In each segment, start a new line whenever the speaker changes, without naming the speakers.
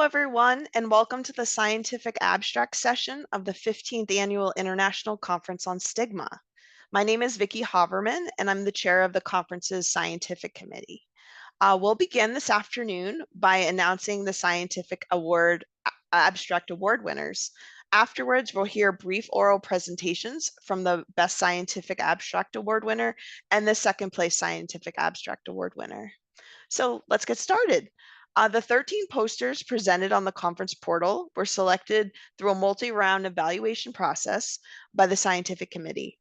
everyone, and welcome to the scientific abstract session of the 15th Annual International Conference on Stigma. My name is Vicki Haverman, and I'm the chair of the conference's scientific committee. We'll begin this afternoon by announcing the scientific abstract award winners. Afterwards, we'll hear brief oral presentations from the Best Scientific Abstract Award winner and the second place Scientific Abstract Award winner. So let's get started. The 13 posters presented on the conference portal were selected through a multi-round evaluation process by the scientific committee.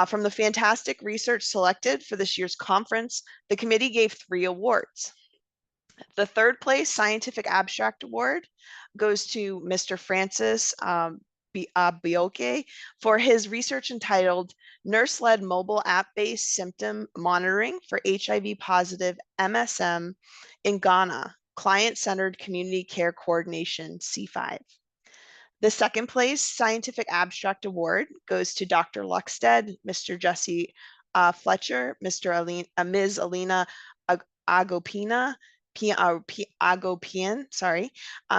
From the fantastic research selected for this year's conference, the committee gave 3 awards. The third place Scientific Abstract Award goes to Mr. Francis Bioke for his research entitled Nurse-Led Mobile App-Based Symptom Monitoring for HIV-Positive MSM in Ghana, Client-Centered Community Care Coordination, C5. The second place Scientific Abstract Award goes to Dr. Luckstead, Mr. Jesse Fletcher, Ms. Alina Agopina,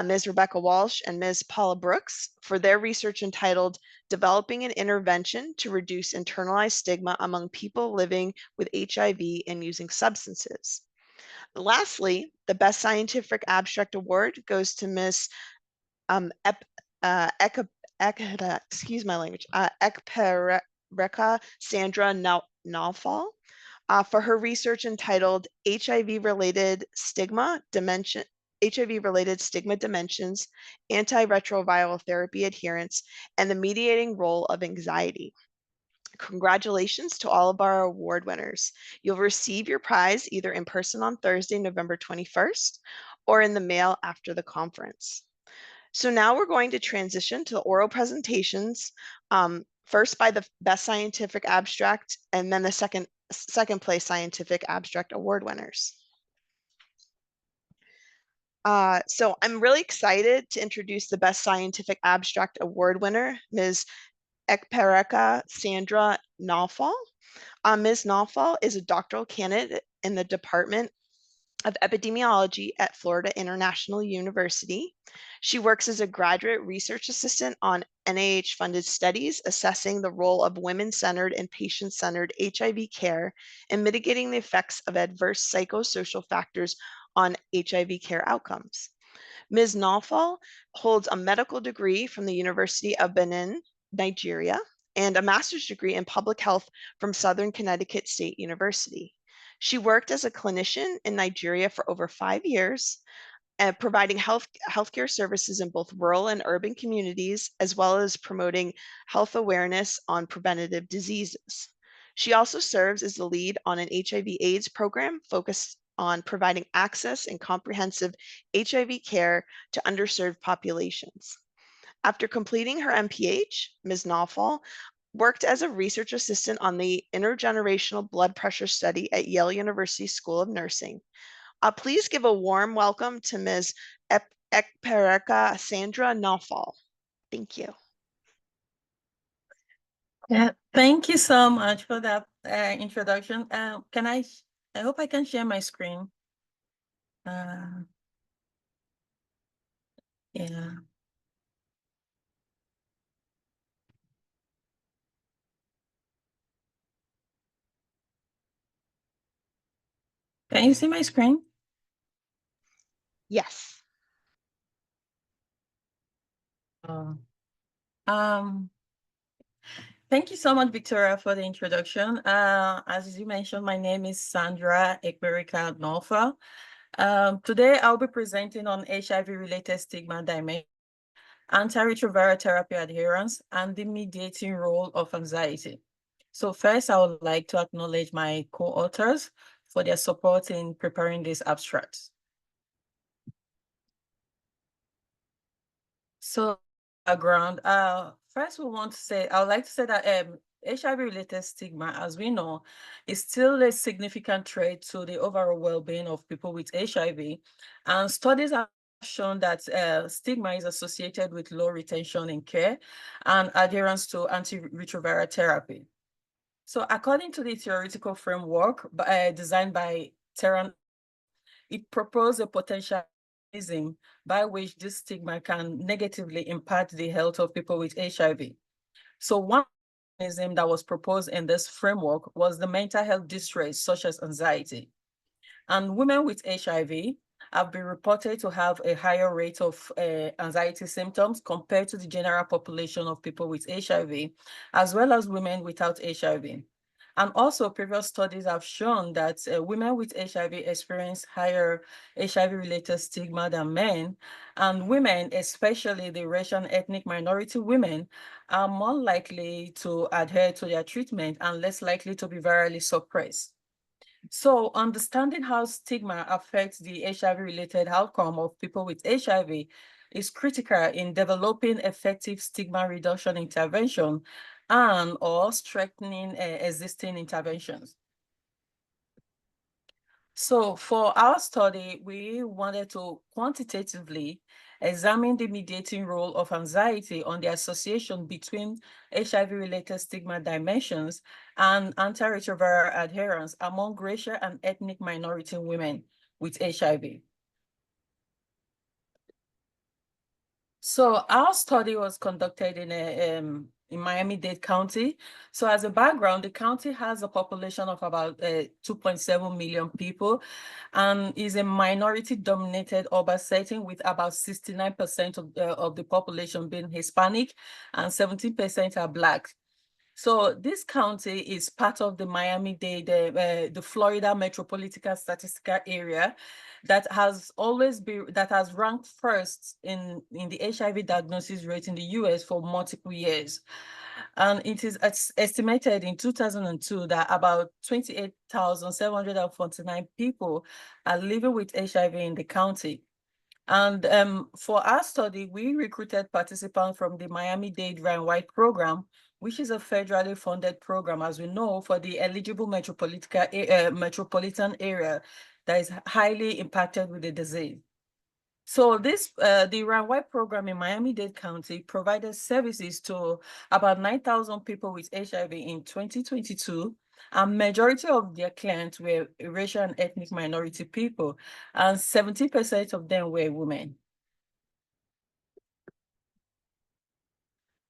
Ms. Rebecca Walsh, and Ms. Paula Brooks for their research entitled Developing an Intervention to Reduce Internalized Stigma Among People Living with HIV and Using Substances. Lastly, the Best Scientific Abstract Award goes to Ms. Ekpereka Sandra Nalfal for her research entitled HIV-related stigma dimensions, antiretroviral therapy adherence, and the mediating role of anxiety. Congratulations to all of our award winners. You'll receive your prize either in person on Thursday, November 21st, or in the mail after the conference. So now we're going to transition to the oral presentations, first by the Best Scientific Abstract, and then the second place Scientific Abstract Award winners. So I'm really excited to introduce the Best Scientific Abstract Award winner, Ms. Ekpereka Sandra Nalfal. Ms. Nalfal is a doctoral candidate in the Department of Epidemiology at Florida International University. She works as a graduate research assistant on NIH-funded studies assessing the role of women-centered and patient-centered HIV care and mitigating the effects of adverse psychosocial factors on HIV care outcomes. Ms. Nalfal holds a medical degree from the University of Benin, Nigeria, and a master's degree in public health from Southern Connecticut State University. She worked as a clinician in Nigeria for over 5 years, providing healthcare services in both rural and urban communities, as well as promoting health awareness on preventative diseases. She also serves as the lead on an HIV/AIDS program focused on providing access and comprehensive HIV care to underserved populations. After completing her MPH, Ms. Nalfal worked as a research assistant on the intergenerational blood pressure study at Yale University School of Nursing. Please give a warm welcome to Ms. Ekpereka Sandra Nalfal. Thank you.
Yeah, thank you so much for that introduction. I hope I can share my screen. Yeah. Can you see my screen?
Yes.
Thank you so much, Victoria, for the introduction. As you mentioned, my name is Sandra Ekpereka Nalfal. Today, I'll be presenting on HIV-related stigma dimension, antiretroviral therapy adherence, and the mediating role of anxiety. So first, I would like to acknowledge my co-authors for their support in preparing this abstract. So background, first I would like to say that HIV-related stigma, as we know, is still a significant threat to the overall well-being of people with HIV. And studies have shown that stigma is associated with low retention in care and adherence to antiretroviral therapy. So according to the theoretical framework designed by Terran, it proposed a potential mechanism by which this stigma can negatively impact the health of people with HIV. So one mechanism that was proposed in this framework was the mental health distress, such as anxiety. And women with HIV have been reported to have a higher rate of anxiety symptoms compared to the general population of people with HIV, as well as women without HIV. And also, previous studies have shown that women with HIV experience higher HIV-related stigma than men, and women, especially the racial and ethnic minority women, are more likely to adhere to their treatment and less likely to be virally suppressed. So understanding how stigma affects the HIV-related outcome of people with HIV is critical in developing effective stigma reduction intervention and or strengthening existing interventions. So for our study, we wanted to quantitatively examine the mediating role of anxiety on the association between HIV-related stigma dimensions and antiretroviral adherence among racial and ethnic minority women with HIV. So our study was conducted in Miami-Dade County. So as a background, the county has a population of about 2.7 million people and is a minority-dominated urban setting with about 69% of the population being Hispanic and 17% are Black. So this county is part of the Miami-Dade, the Florida Metropolitan Statistical Area that has ranked first in the HIV diagnosis rate in the US for multiple years. And it is estimated in 2002 that about 28,749 people are living with HIV in the county. And for our study, we recruited participants from the Miami-Dade Ryan-White program, which is a federally funded program, as we know, for the eligible metropolitan area that is highly impacted with the disease. So the Ryan-White program in Miami-Dade County provided services to about 9,000 people with HIV in 2022, and majority of their clients were racial and ethnic minority people, and 70% of them were women.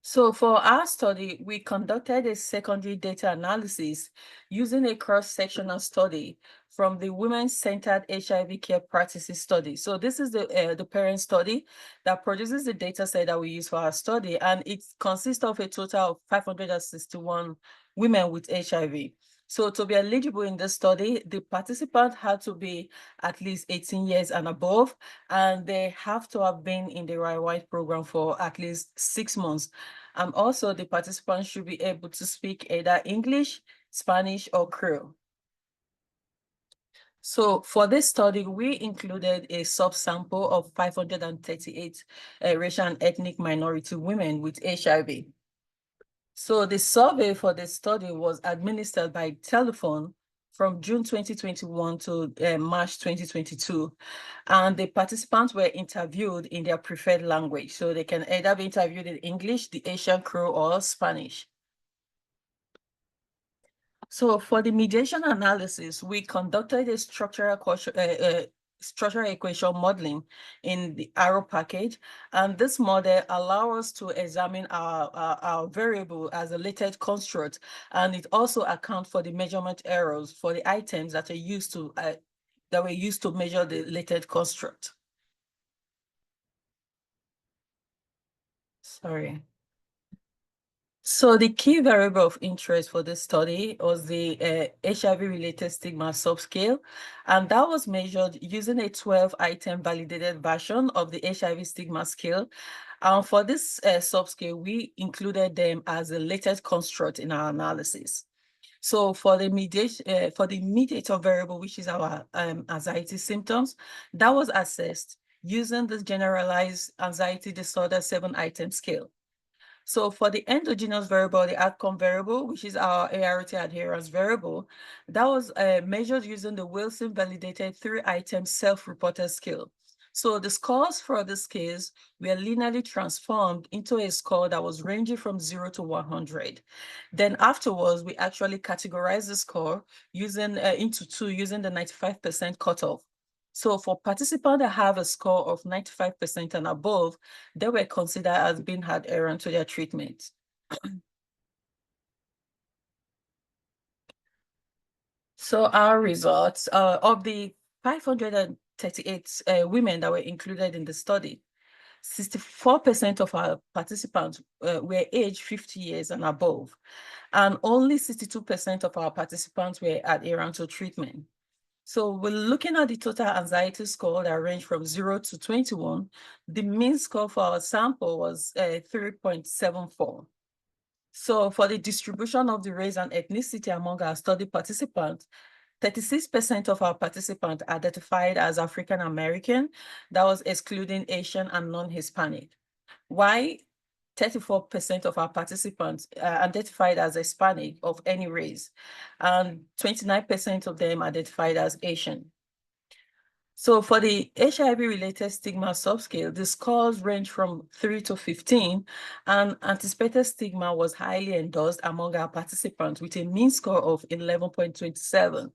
So for our study, we conducted a secondary data analysis using a cross-sectional study from the Women-Centered HIV Care Practices study. So this is the parent study that produces the data set that we use for our study, and it consists of a total of 561 women with HIV. So to be eligible in this study, the participant had to be at least 18 years and above, and they have to have been in the Ryan-White program for at least 6 months. And also the participants should be able to speak either English, Spanish, or Creole. So for this study, we included a subsample of 538 racial and ethnic minority women with HIV. So the survey for this study was administered by telephone from June 2021 to March 2022. And the participants were interviewed in their preferred language. So they can either be interviewed in English, the Asian Creole, or Spanish. So for the mediation analysis, we conducted a structural equation modeling in the arrow package. And this model allows us to examine our variable as a latent construct. And it also accounts for the measurement errors for the items that were used to measure the latent construct. Sorry. So the key variable of interest for this study was the HIV-related stigma subscale, and that was measured using a 12-item validated version of the HIV stigma scale. For this subscale, we included them as a latent construct in our analysis. So for the mediator variable, which is our anxiety symptoms, that was assessed using this generalized anxiety disorder 7-item scale. So for the endogenous variable, the outcome variable, which is our ART adherence variable, that was measured using the Wilson validated 3-item self-reported scale. So the scores for this case were linearly transformed into a score that was ranging from 0 to 100. Then afterwards, we actually categorized the score using into two using the 95% cutoff. So for participants that have a score of 95% and above, they were considered as being adherent to their treatment. So our results of the 538 women that were included in the study, 64% of our participants were aged 50 years and above, and only 62% of our participants were adherent to treatment. So we're looking at the total anxiety score that ranged from 0 to 21. The mean score for our sample was 3.74. So for the distribution of the race and ethnicity among our study participants, 36% of our participants identified as African American. That was excluding Asian and non-Hispanic. Why 34% of our participants identified as Hispanic of any race, and 29% of them identified as Asian. So for the HIV-related stigma subscale, the scores range from 3 to 15, and anticipated stigma was highly endorsed among our participants with a mean score of 11.27.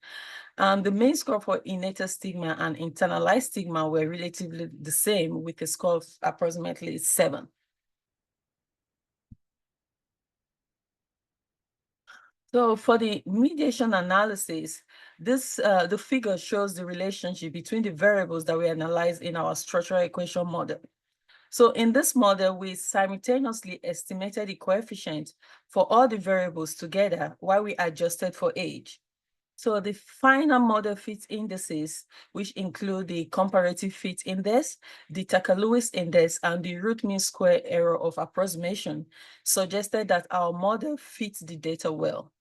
And the mean score for innate stigma and internalized stigma were relatively the same with a score of approximately 7. So for the mediation analysis, the figure shows the relationship between the variables that we analyzed in our structural equation model. So in this model, we simultaneously estimated the coefficient for all the variables together while we adjusted for age. So the final model fit indices, which include the comparative fit index, the Tucker-Lewis index, and the root mean square error of approximation, suggested that our model fits the data well.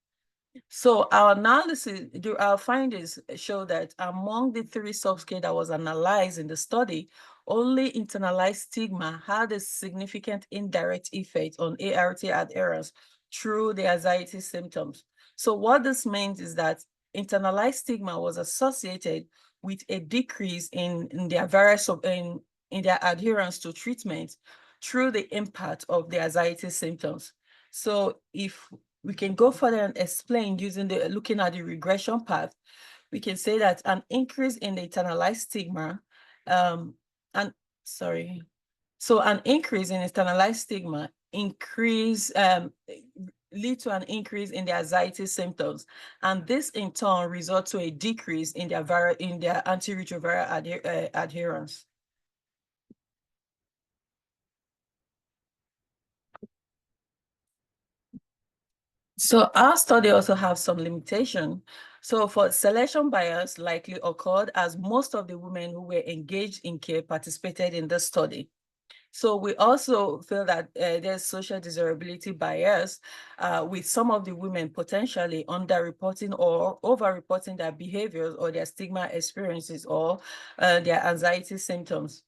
So our analysis, our findings show that among the 3 subscale that was analyzed in the study, only internalized stigma had a significant indirect effect on ART adherence through the anxiety symptoms. So what this means is that internalized stigma was associated with a decrease in their in their adherence to treatment through the impact of the anxiety symptoms. So if we can go further and explain using looking at the regression path, we can say that an increase in the internalized stigma, so an increase in internalized stigma lead to an increase in the anxiety symptoms, and this in turn results to a decrease in their antiretroviral adherence. So our study also have some limitation. So for selection bias likely occurred as most of the women who were engaged in care participated in the study. So we also feel that there's social desirability bias with some of the women potentially underreporting or overreporting their behaviors or their stigma experiences or their anxiety symptoms.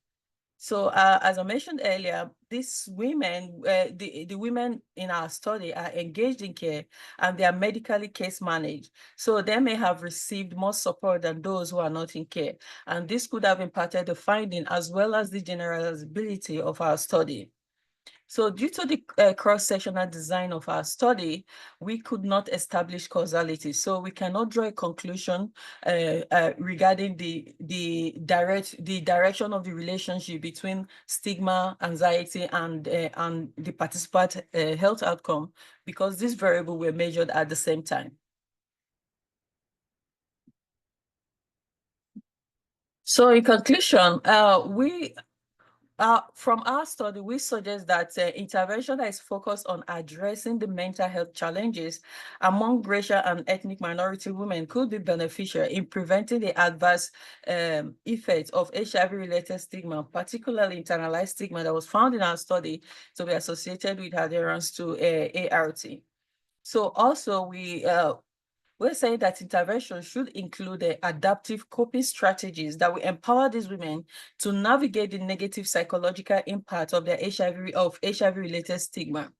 So as I mentioned earlier, these women, the women in our study are engaged in care and they are medically case managed. So they may have received more support than those who are not in care. And this could have impacted the finding as well as the generalizability of our study. So due to the cross-sectional design of our study, we could not establish causality. So we cannot draw a conclusion regarding the direction of the relationship between stigma, anxiety, and the participant health outcome, because these variables were measured at the same time. So in conclusion, from our study, we suggest that intervention that is focused on addressing the mental health challenges among racial and ethnic minority women could be beneficial in preventing the adverse effects of HIV-related stigma, particularly internalized stigma that was found in our study to be associated with adherence to ART. So also we're saying that intervention should include adaptive coping strategies that will empower these women to navigate the negative psychological impact of their HIV-related stigma.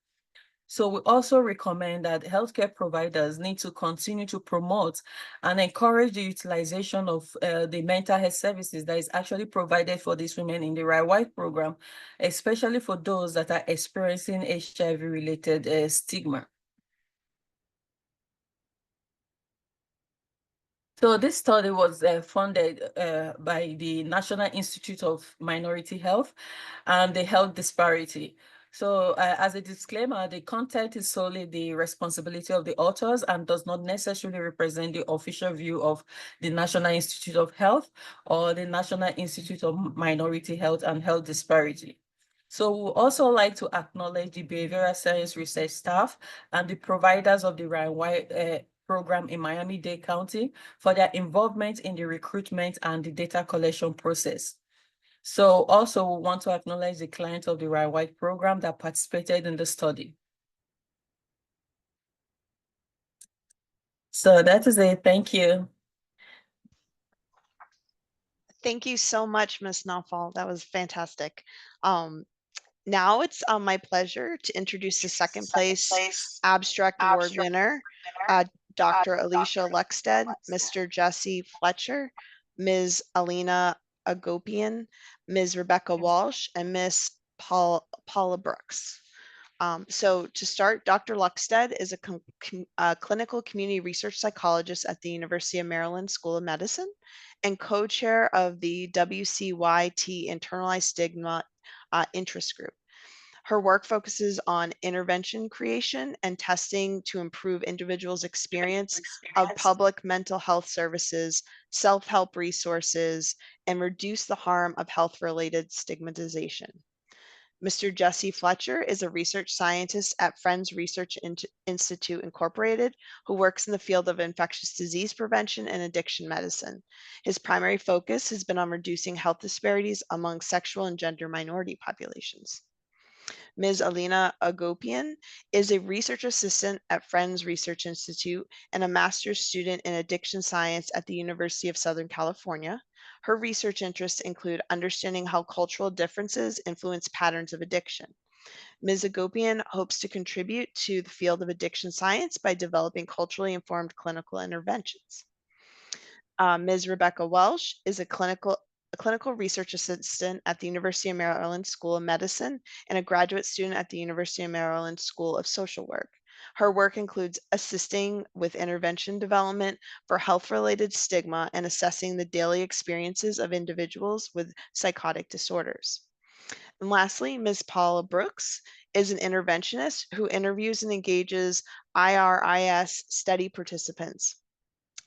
So we also recommend that healthcare providers need to continue to promote and encourage the utilization of the mental health services that is actually provided for these women in the Right White program, especially for those that are experiencing HIV-related stigma. So this study was funded by the National Institute of Minority Health and the Health Disparity. So as a disclaimer, the content is solely the responsibility of the authors and does not necessarily represent the official view of the National Institute of Health or the National Institute of Minority Health and Health Disparity. So we also like to acknowledge the behavioral science research staff and the providers of the Ryan program in Miami-Dade County for their involvement in the recruitment and the data collection process. So also we want to acknowledge the client of the Ryan program that participated in the study. So that is it. Thank you.
Thank you so much, Ms. Naufal. That was fantastic. Now it's my pleasure to introduce the second place abstract award winner, Dr. Alicia Luxted, Mr. Jesse Fletcher, Ms. Alina Agopian, Ms. Rebecca Walsh, and Ms. Paula Brooks. So to start, Dr. Luxted is a clinical community research psychologist at the University of Maryland School of Medicine and co-chair of the WCYT Internalized Stigma Interest Group. Her work focuses on intervention creation and testing to improve individuals' experience of public mental health services, self-help resources, and reduce the harm of health-related stigmatization. Mr. Jesse Fletcher is a research scientist at Friends Research Institute Incorporated, who works in the field of infectious disease prevention and addiction medicine. His primary focus has been on reducing health disparities among sexual and gender minority populations. Ms. Alina Agopian is a research assistant at Friends Research Institute and a master's student in addiction science at the University of Southern California. Her research interests include understanding how cultural differences influence patterns of addiction. Ms. Agopian hopes to contribute to the field of addiction science by developing culturally informed clinical interventions. Ms. Rebecca Welsh is a clinical research assistant at the University of Maryland School of Medicine and a graduate student at the University of Maryland School of Social Work. Her work includes assisting with intervention development for health-related stigma and assessing the daily experiences of individuals with psychotic disorders. And lastly, Ms. Paula Brooks is an interventionist who interviews and engages IRIS study participants.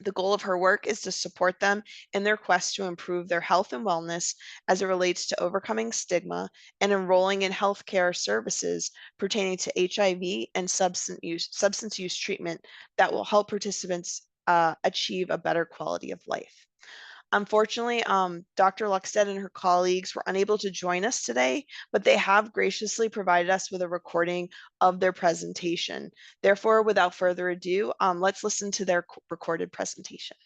The goal of her work is to support them in their quest to improve their health and wellness as it relates to overcoming stigma and enrolling in healthcare services pertaining to HIV and substance use treatment that will help participants achieve a better quality of life. Unfortunately, Dr. Luxted and her colleagues were unable to join us today, but they have graciously provided us with a recording of their presentation. Therefore, without further ado, let's listen to their recorded presentation.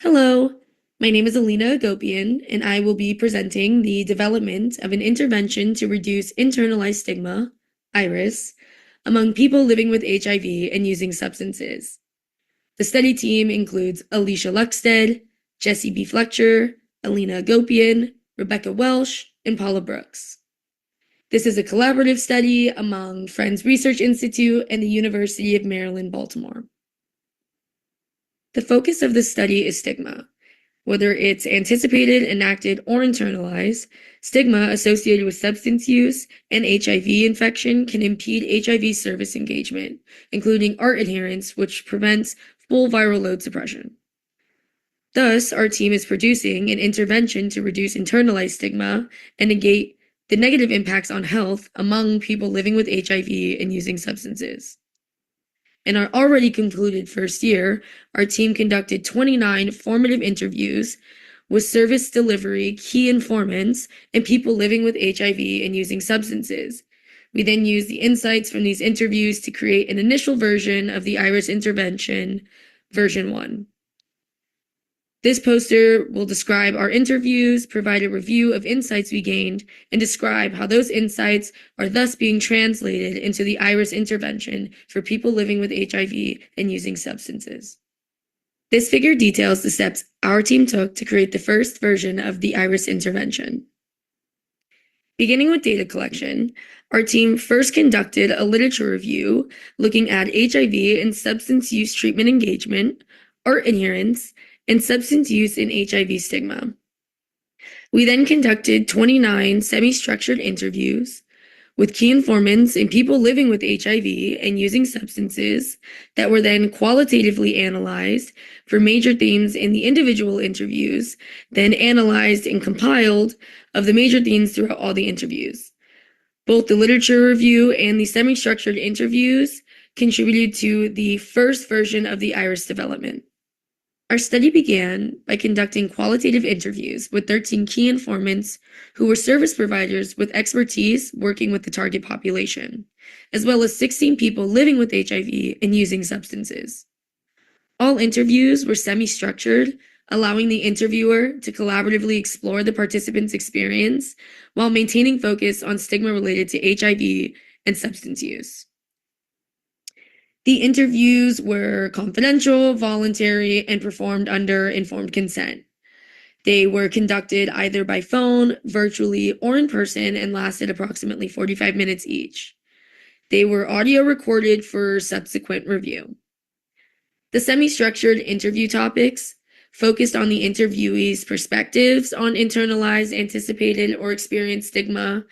Hello, my name is Alina Agopian, and I will be presenting the development of an intervention to reduce internalized stigma, IRIS, among people living with HIV and using substances. The study team includes Alicia Luxted, Jesse B. Fletcher, Alina Agopian, Rebecca Welsh, and Paula Brooks. This is a collaborative study among Friends Research Institute and the University of Maryland, Baltimore. The focus of this study is stigma. Whether it's anticipated, enacted, or internalized, stigma associated with substance use and HIV infection can impede HIV service engagement, including ART adherence, which prevents full viral load suppression. Thus, our team is producing an intervention to reduce internalized stigma and negate the negative impacts on health among people living with HIV and using substances. In our already concluded first year, our team conducted 29 formative interviews with service delivery, key informants, and people living with HIV and using substances. We then used the insights from these interviews to create an initial version of the IRIS intervention, version 1. This poster will describe our interviews, provide a review of insights we gained, and describe how those insights are thus being translated into the IRIS intervention for people living with HIV and using substances. This figure details the steps our team took to create the first version of the IRIS intervention. Beginning with data collection, our team first conducted a literature review looking at HIV and substance use treatment engagement, or adherence, and substance use in HIV stigma. We then conducted 29 semi-structured interviews with key informants and people living with HIV and using substances that were then qualitatively analyzed for major themes in the individual interviews, then analyzed and compiled of the major themes throughout all the interviews. Both the literature review and the semi-structured interviews contributed to the first version of the IRIS development. Our study began by conducting qualitative interviews with 13 key informants who were service providers with expertise working with the target population, as well as 16 people living with HIV and using substances. All interviews were semi-structured, allowing the interviewer to collaboratively explore the participant's experience while maintaining focus on stigma related to HIV and substance use. The interviews were confidential, voluntary, and performed under informed consent. They were conducted either by phone, virtually, or in person and lasted approximately 45 minutes each. They were audio recorded for subsequent review. The semi-structured interview topics focused on the interviewee's perspectives on internalized, anticipated, or experienced stigma,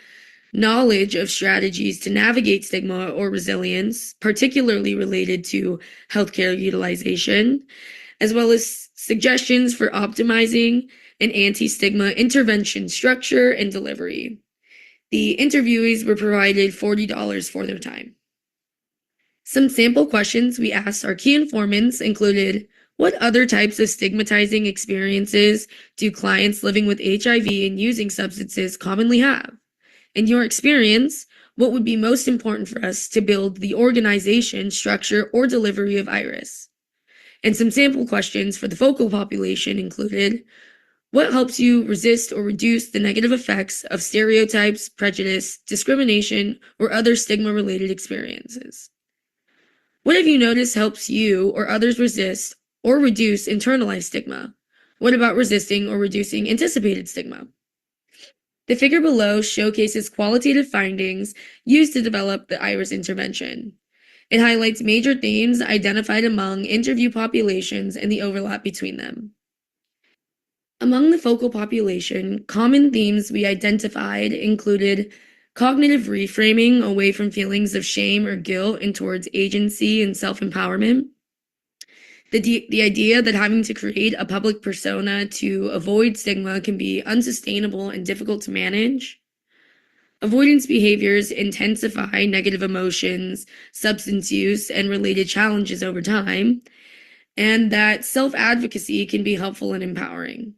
knowledge of strategies to navigate stigma or resilience, particularly related to healthcare utilization, as well as suggestions for optimizing an anti-stigma intervention structure and delivery. The interviewees were provided $40 for their time. Some sample questions we asked our key informants included, what other types of stigmatizing experiences do clients living with HIV and using substances commonly have? In your experience, what would be most important for us to build the organization, structure, or delivery of IRIS? And some sample questions for the focal population included, what helps you resist or reduce the negative effects of stereotypes, prejudice, discrimination, or other stigma-related experiences? What have you noticed helps you or others resist or reduce internalized stigma? What about resisting or reducing anticipated stigma? The figure below showcases qualitative findings used to develop the IRIS intervention. It highlights major themes identified among interview populations and the overlap between them. Among the focal population, common themes we identified included cognitive reframing away from feelings of shame or guilt and towards agency and self-empowerment, the idea that having to create a public persona to avoid stigma can be unsustainable and difficult to manage. Avoidance behaviors intensify negative emotions, substance use, and related challenges over time, and that self-advocacy can be helpful and empowering.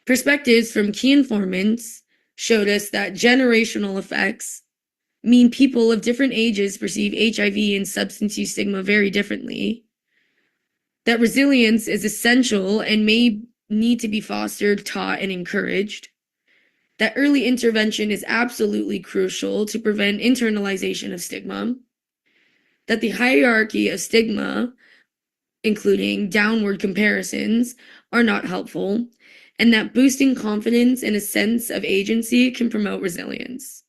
Perspectives from key informants showed us that generational effects mean people of different ages perceive HIV and substance use stigma very differently, that resilience is essential and may need to be fostered, taught, and encouraged, that early intervention is absolutely crucial to prevent internalization of stigma, that the hierarchy of stigma, including downward comparisons, are not helpful, and that boosting confidence and a sense of agency can promote resilience.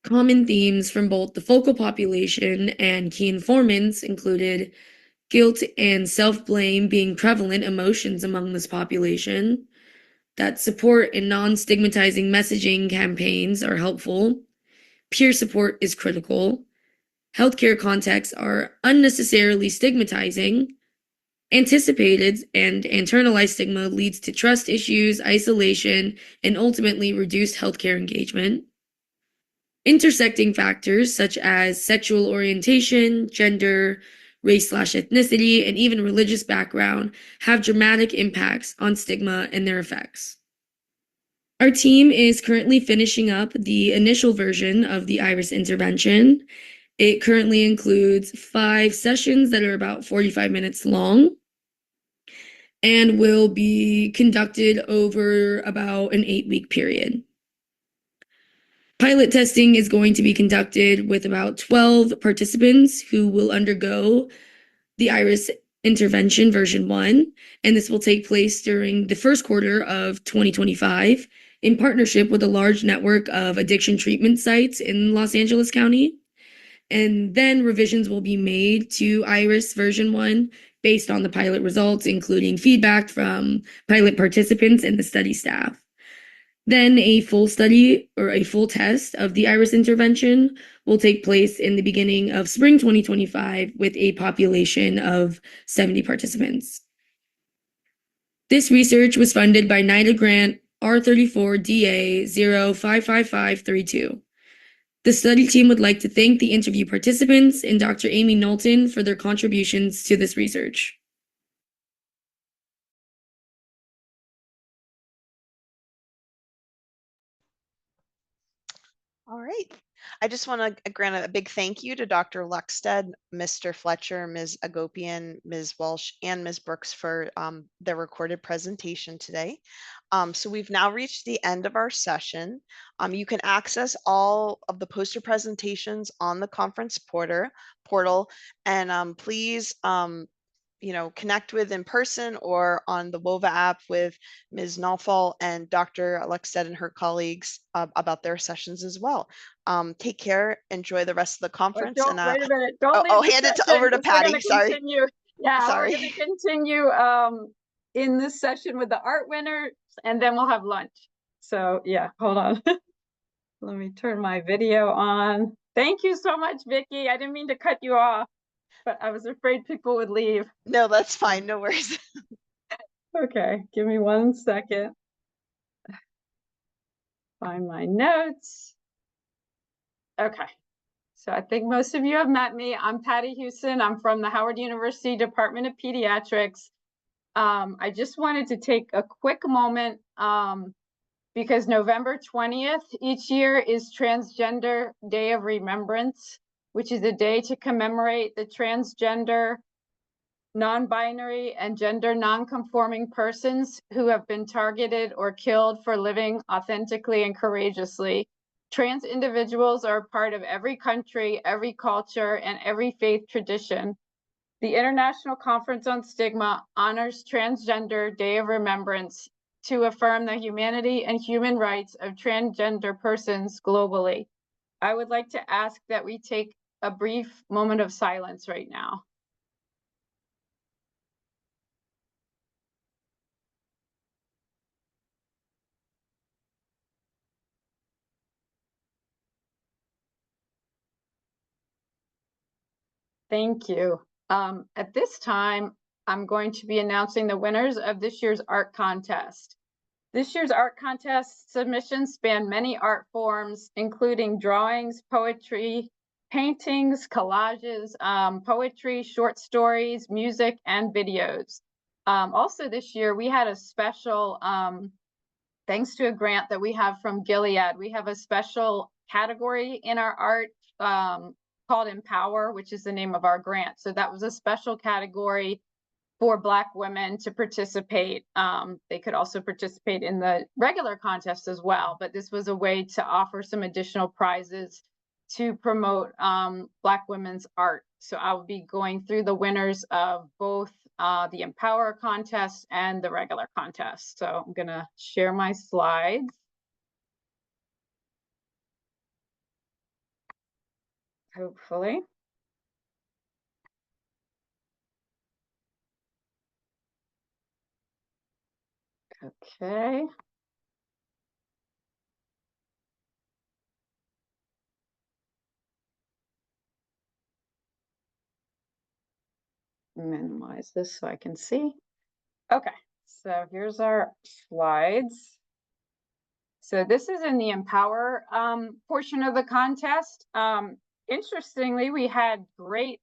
Common themes from both the focal population and key informants included guilt and self-blame being prevalent emotions among this population, that support and non-stigmatizing messaging campaigns are helpful, peer support is critical, healthcare contexts are unnecessarily stigmatizing, anticipated and internalized stigma leads to trust issues, isolation, and ultimately reduced healthcare engagement. Intersecting factors such as sexual orientation, gender, race/ethnicity, and even religious background have dramatic impacts on stigma and their effects. Our team is currently finishing up the initial version of the IRIS intervention. It currently includes 5 sessions that are about 45 minutes long and will be conducted over about an 8-week period. Pilot testing is going to be conducted with about 12 participants who will undergo the IRIS intervention version 1, and this will take place during the first quarter of 2025 in partnership with a large network of addiction treatment sites in Los Angeles County. And then revisions will be made to IRIS version 1 based on the pilot results, including feedback from pilot participants and the study staff. Then a full study or a full test of the IRIS intervention will take place in the beginning of spring 2025 with a population of 70 participants. This research was funded by NIDA grant R34DA 055532. The study team would like to thank the interview participants and Dr. Amy Knowlton for their contributions to this research.
All right. I just want to grant a big thank you to Dr. Luckstead, Mr. Fletcher, Ms. Agopian, Ms. Walsh, and Ms. Brooks for their recorded presentation today. So we've now reached the end of our session. You can access all of the poster presentations on the conference portal, and please connect with in person or on the WOVA app with Ms. Nalfal and Dr. Luckstead and her colleagues about their sessions as well. Take care. Enjoy the rest of the conference.
Wait a minute. Don't leave
hand it over to Patty. Sorry.
Yeah,
Sorry.
we're going to continue in this session with the art winner, and then we'll have lunch. So yeah, hold on. Let me turn my video on. Thank you so much, Vicki. I didn't mean to cut you off, but I was afraid people would leave.
No, that's fine. No worries.
Okay, give me 1 second. Find my notes. Okay, so I think most of you have met me. I'm Patty Houston. I'm from the Howard University Department of Pediatrics. I just wanted to take a quick moment because November 20th each year is Transgender Day of Remembrance, which is a day to commemorate the transgender, non-binary, and gender non-conforming persons who have been targeted or killed for living authentically and courageously. Trans individuals are a part of every country, every culture, and every faith tradition. The International Conference on Stigma honors Transgender Day of Remembrance to affirm the humanity and human rights of transgender persons globally. I would like to ask that we take a brief moment of silence right now. Thank you. At this time, I'm going to be announcing the winners of this year's art contest. This year's art contest submissions span many art forms, including drawings, poetry, paintings, collages, poetry, short stories, music, and videos. Also this year, we had a special, thanks to a grant that we have from Gilead, we have a special category in our art called Empower, which is the name of our grant. So that was a special category for Black women to participate. They could also participate in the regular contest as well, but this was a way to offer some additional prizes to promote Black women's art. So I will be going through the winners of both the Empower contest and the regular contest. So I'm gonna share my slides. Hopefully. Okay. Minimize this so I can see. Okay, so here's our slides. So this is in the Empower portion of the contest. Interestingly, we had great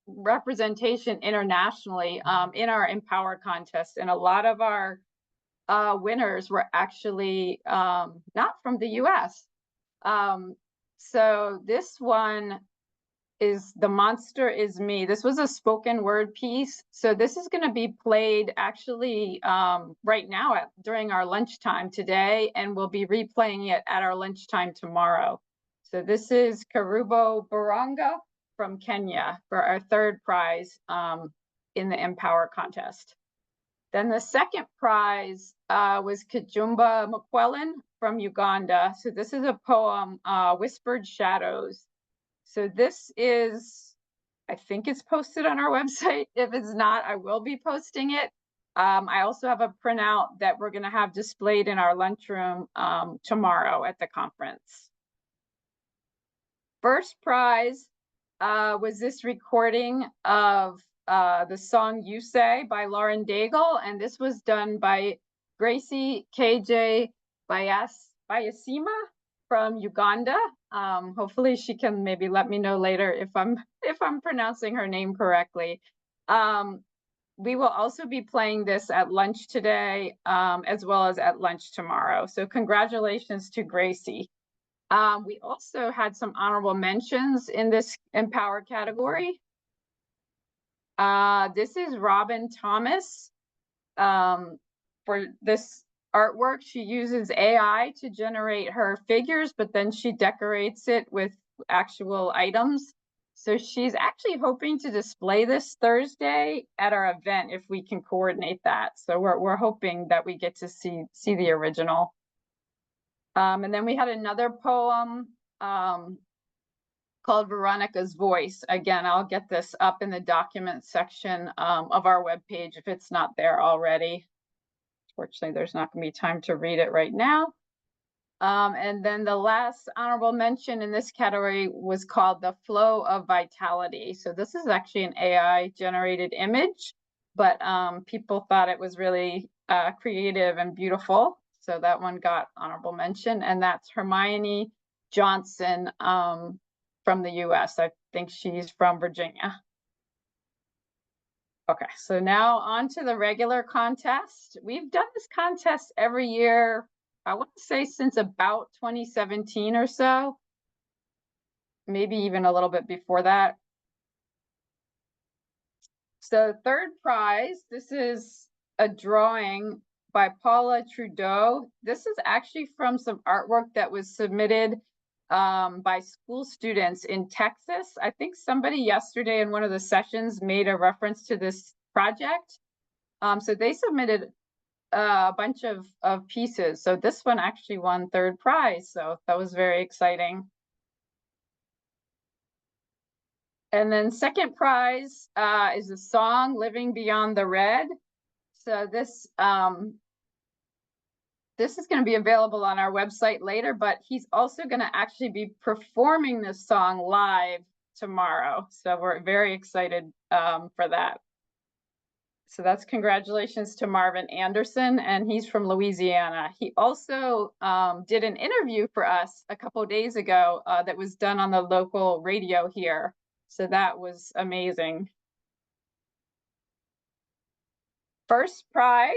representation internationally in our Empower contest, and a lot of our winners were actually not from the US. So this one is The Monster Is Me. This was a spoken word piece. So this is going to be played actually right now during our lunchtime today, and we'll be replaying it at our lunchtime tomorrow. So this is Karubo Baranga from Kenya for our third prize in the Empower contest. Then the second prize was Kajumba McQuillan from Uganda. So this is a poem, Whispered Shadows. So this is, I think it's posted on our website. If it's not, I will be posting it. I also have a printout that we're going to have displayed in our lunchroom tomorrow at the conference. First prize was this recording of the song You Say by Lauren Daigle, and this was done by Gracie KJ Bayasima from Uganda. Hopefully she can maybe let me know later if I'm pronouncing her name correctly. We will also be playing this at lunch today, as well as at lunch tomorrow. So congratulations to Gracie. We also had some honorable mentions in this Empower category. This is Robin Thomas. For this artwork, she uses AI to generate her figures, but then she decorates it with actual items. So she's actually hoping to display this Thursday at our event if we can coordinate that. So we're hoping that we get to see the original. And then we had another poem called Veronica's Voice. Again, I'll get this up in the document section of our webpage if it's not there already. Fortunately, there's not going to be time to read it right now. And then the last honorable mention in this category was called The Flow of Vitality. So this is actually an AI generated image, but people thought it was really creative and beautiful. So that one got honorable mention, and that's Hermione Johnson from the US. I think she's from Virginia. Okay, so now on to the regular contest. We've done this contest every year, I want to say since about 2017 or so, maybe even a little bit before that. So third prize, this is a drawing by Paula Trudeau. This is actually from some artwork that was submitted by school students in Texas. I think somebody yesterday in one of the sessions made a reference to this project. So they submitted a bunch of pieces. So this one actually won third prize. So that was very exciting. And then second prize is the song Living Beyond the Red. So this is going to be available on our website later, but he's also going to actually be performing this song live tomorrow. So we're very excited for that. So that's congratulations to Marvin Anderson, and he's from Louisiana. He also did an interview for us a couple of days ago that was done on the local radio here. So that was amazing. First prize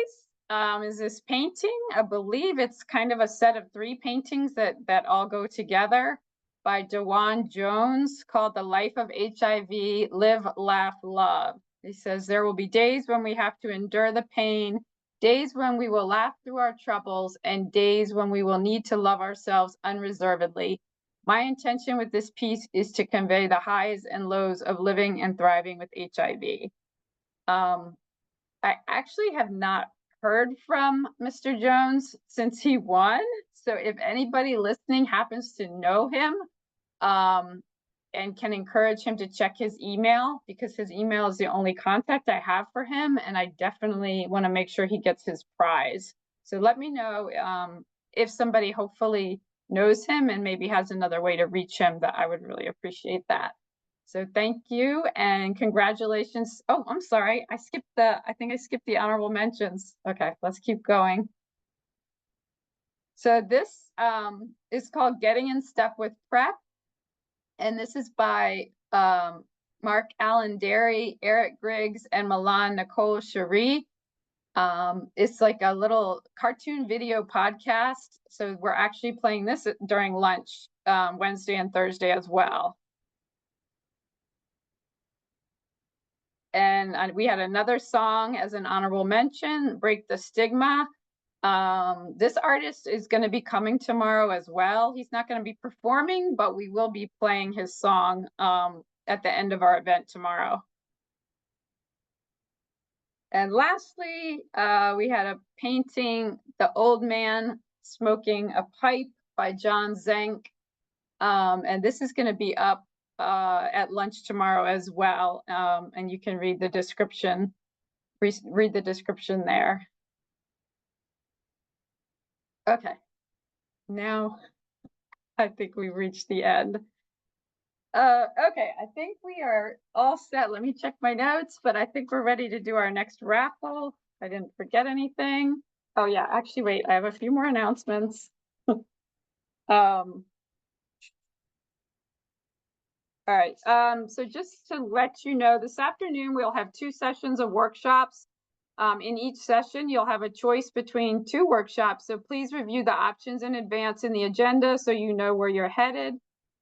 is this painting. I believe it's kind of a set of 3 paintings that all go together by Dewan Jones called The Life of HIV, Live, Laugh, Love. He says, there will be days when we have to endure the pain, days when we will laugh through our troubles, and days when we will need to love ourselves unreservedly. My intention with this piece is to convey the highs and lows of living and thriving with HIV. I actually have not heard from Mr. Jones since he won. So if anybody listening happens to know him and can encourage him to check his email, because his email is the only contact I have for him, and I definitely want to make sure he gets his prize. So let me know if somebody hopefully knows him and maybe has another way to reach him, that I would really appreciate that. So thank you and congratulations. Oh, I'm sorry. I think I skipped the honorable mentions. Okay, let's keep going. So this is called Getting in Step with PrEP. And this is by Mark Allen Derry, Eric Griggs, and Milan Nicole Cherie. It's like a little cartoon video podcast. So we're actually playing this during lunch Wednesday and Thursday as well. And we had another song as an honorable mention, Break the Stigma. This artist is going to be coming tomorrow as well. He's not going to be performing, but we will be playing his song at the end of our event tomorrow. And lastly, we had a painting, The Old Man Smoking a Pipe by John Zenk. And this is going to be up at lunch tomorrow as well. And you can read the description, read the description there. Okay, now I think we've reached the end. Okay, I think we are all set. Let me check my notes, but I think we're ready to do our next raffle. I didn't forget anything. Oh yeah, actually, wait, I have a few more announcements. All right, so just to let you know, this afternoon we'll have 2 sessions of workshops. In each session, you'll have a choice between 2 workshops, so please review the options in advance in the agenda so you know where you're headed.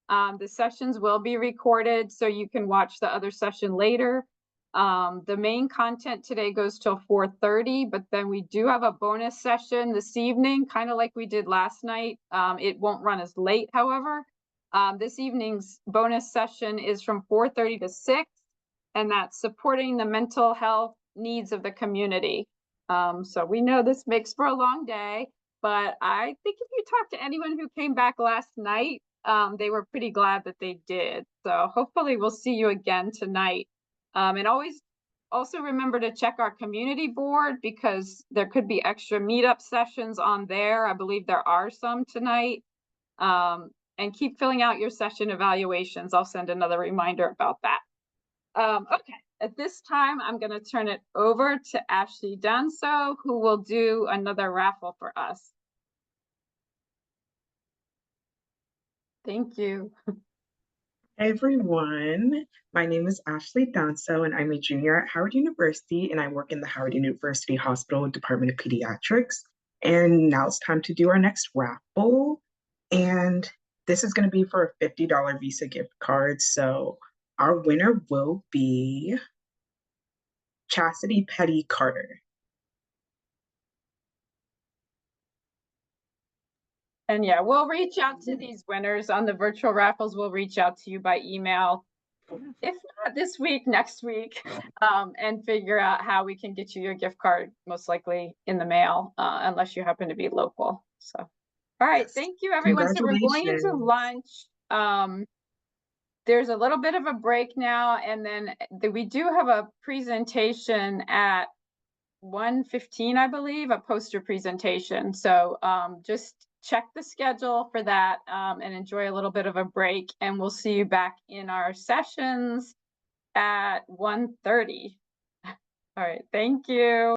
The sessions will be recorded so you can watch the other session later. The main content today goes till 4:30, but then we do have a bonus session this evening, kind of like we did last night. It won't run as late, however. This evening's bonus session is from 4:30 to 6, and that's supporting the mental health needs of the community. So we know this makes for a long day, but I think if you talk to anyone who came back last night, they were pretty glad that they did. So hopefully we'll see you again tonight. And always also remember to check our community board because there could be extra meetup sessions on there. I believe there are some tonight. And keep filling out your session evaluations. I'll send another reminder about that. Okay, at this time, I'm going to turn it over to Ashley Danso, who will do another raffle for us. Thank you.
Hi everyone, my name is Ashley Danso and I'm a junior at Howard University and I work in the Howard University Hospital Department of Pediatrics. And now it's time to do our next raffle. And this is going to be for a $50 Visa gift card. So our winner will be Chastity Petty Carter.
And yeah, we'll reach out to these winners on the virtual raffles. We'll reach out to you by email, if not this week, next week, and figure out how we can get you your gift card, most likely in the mail, unless you happen to be local. So, all right, thank you everyone. So we're going into lunch. There's a little bit of a break now, and then we do have a presentation at 1:15, I believe, a poster presentation. So just check the schedule for that and enjoy a little bit of a break. And we'll see you back in our sessions at 1:30. All right, thank you.